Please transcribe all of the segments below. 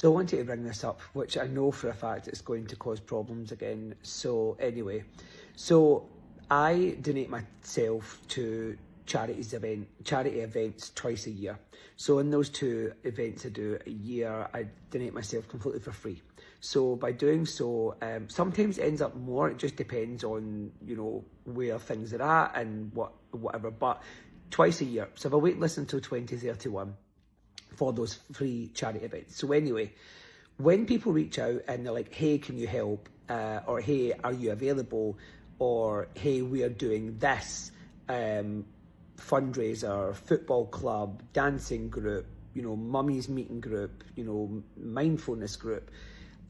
So I wanted to bring this up, which I know for a fact it's going to cause problems again. So anyway, so I donate myself to charity events twice a year. So in those two events I do a year, I donate myself completely for free. So by doing so, sometimes it ends up more. It just depends on, you know, where things are at and whatever. But twice a year. So if I wait and listen until 2031 for those free charity events. So anyway, when people reach out and they're like, hey, can you help? Or hey, are you available? Or hey, we are doing this fundraiser, football club, dancing group, you know, mummies meeting group, you know, mindfulness group.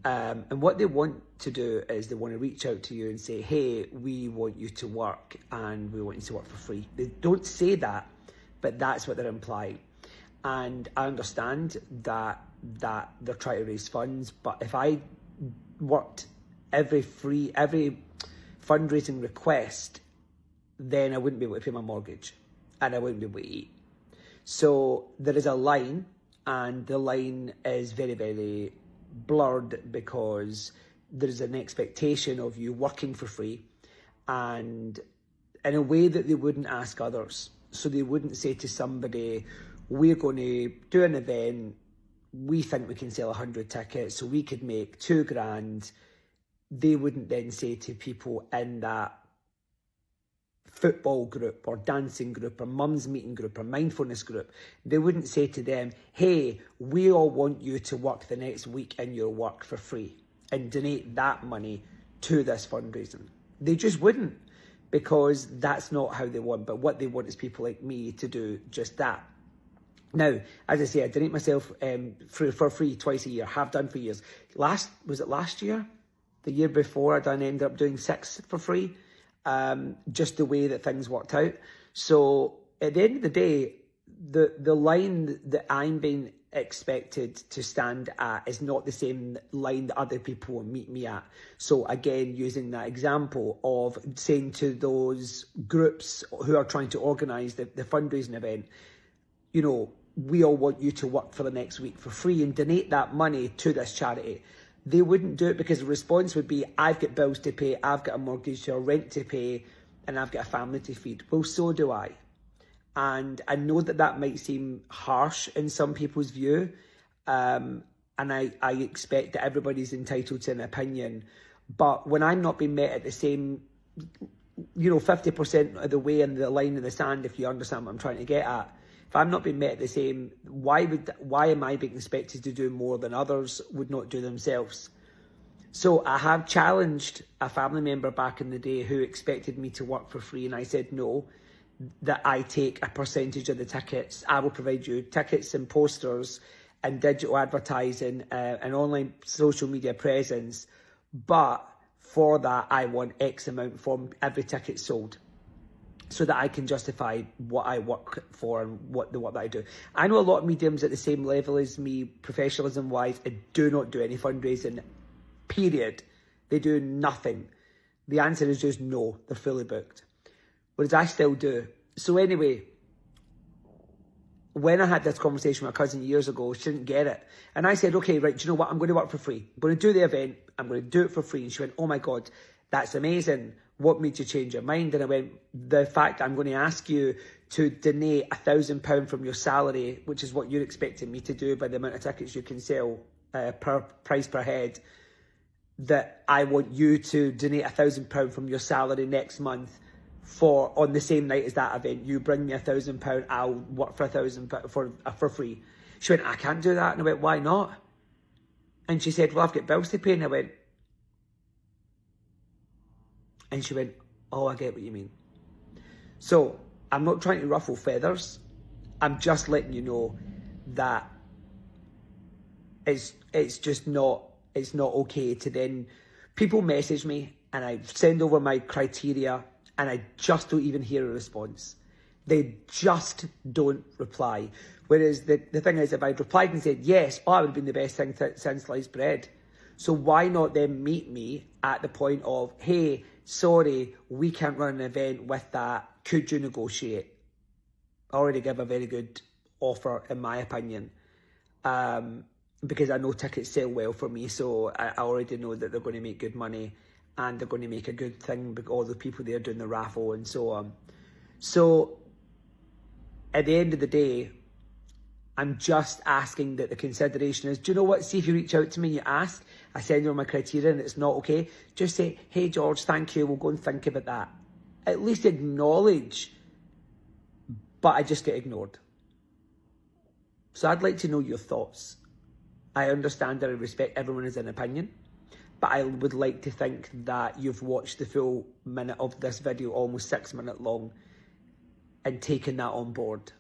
And what they want to do is they want to reach out to you and say, hey, we want you to work and we want you to work for free. They don't say that, but that's what they're implying. And I understand that they're trying to raise funds, but if I worked every fundraising request, then I wouldn't be able to pay my mortgage and I wouldn't be able to eat. So there is a line, and the line is very, very blurred because there's an expectation of you working for free and in a way that they wouldn't ask others. So they wouldn't say to somebody, we're going to do an event, we think we can sell 100 tickets, so we could make $2,000. They wouldn't then say to people in that football group or dancing group or mum's meeting group or mindfulness group, they wouldn't say to them, hey, we all want you to work the next week in your work for free and donate that money to this fundraising. They just wouldn't, because that's not how they want. But what they want is people like me to do just that. Now, as I say, I donate myself for free twice a year, have done for years. Was it last year? The year before, I ended up doing 6 for free, just the way that things worked out. So at the end of the day, the line that I'm being expected to stand at is not the same line that other people will meet me at. So again, using that example of saying to those groups who are trying to organise the fundraising event, you know, we all want you to work for the next week for free and donate that money to this charity. They wouldn't do it because the response would be, I've got bills to pay, I've got a mortgage or rent to pay, and I've got a family to feed. Well, so do I. And I know that might seem harsh in some people's view. And I expect that everybody's entitled to an opinion. But when I'm not being met at the same, 50% of the way in the line in the sand, if you understand what I'm trying to get at, if I'm not being met the same, why am I being expected to do more than others would not do themselves? So I have challenged a family member back in the day who expected me to work for free, and I said no, that I take a percentage of the tickets. I will provide you tickets and posters and digital advertising and online social media presence, but for that I want X amount from every ticket sold, so that I can justify what I work for and what that I do. I know a lot of mediums at the same level as me, professionalism-wise, do not do any fundraising, period. They do nothing. The answer is just no, they're fully booked. Whereas I still do. So anyway, when I had this conversation with my cousin years ago, she didn't get it. And I said, okay, right, do you know what? I'm going to work for free. I'm going to do the event. I'm going to do it for free. And she went, oh my God, that's amazing. What made you change your mind? And I went, the fact I'm going to ask you to donate £1,000 from your salary, which is what you're expecting me to do by the amount of tickets you can sell per price per head, that I want you to donate £1,000 from your salary next month on the same night as that event. You bring me £1,000, I'll work for £1,000 for free. She went, I can't do that. And I went, why not? And she said, well, I've got bills to pay. And I went, and she went, oh, I get what you mean. So I'm not trying to ruffle feathers. I'm just letting you know that it's just not, it's not okay to then, people message me and I send over my criteria and I just don't even hear a response. They just don't reply. Whereas the thing is, if I'd replied and said yes, that would have been the best thing since sliced bread. So why not then meet me at the point of, hey, sorry, we can't run an event with that. Could you negotiate? I already give a very good offer, in my opinion. because I know tickets sell well for me, so I already know that they're going to make good money and they're going to make a good thing with all the people there doing the raffle and so on. So at the end of the day, I'm just asking that the consideration is, do you know what, see if you reach out to me and you ask, I send you my criteria and it's not okay, just say, hey George, thank you, we'll go and think about that. At least acknowledge, but I just get ignored. So I'd like to know your thoughts. I understand and I respect everyone has an opinion, but I would like to think that you've watched the full minute of this video, almost 6 minutes long, and taken that on board.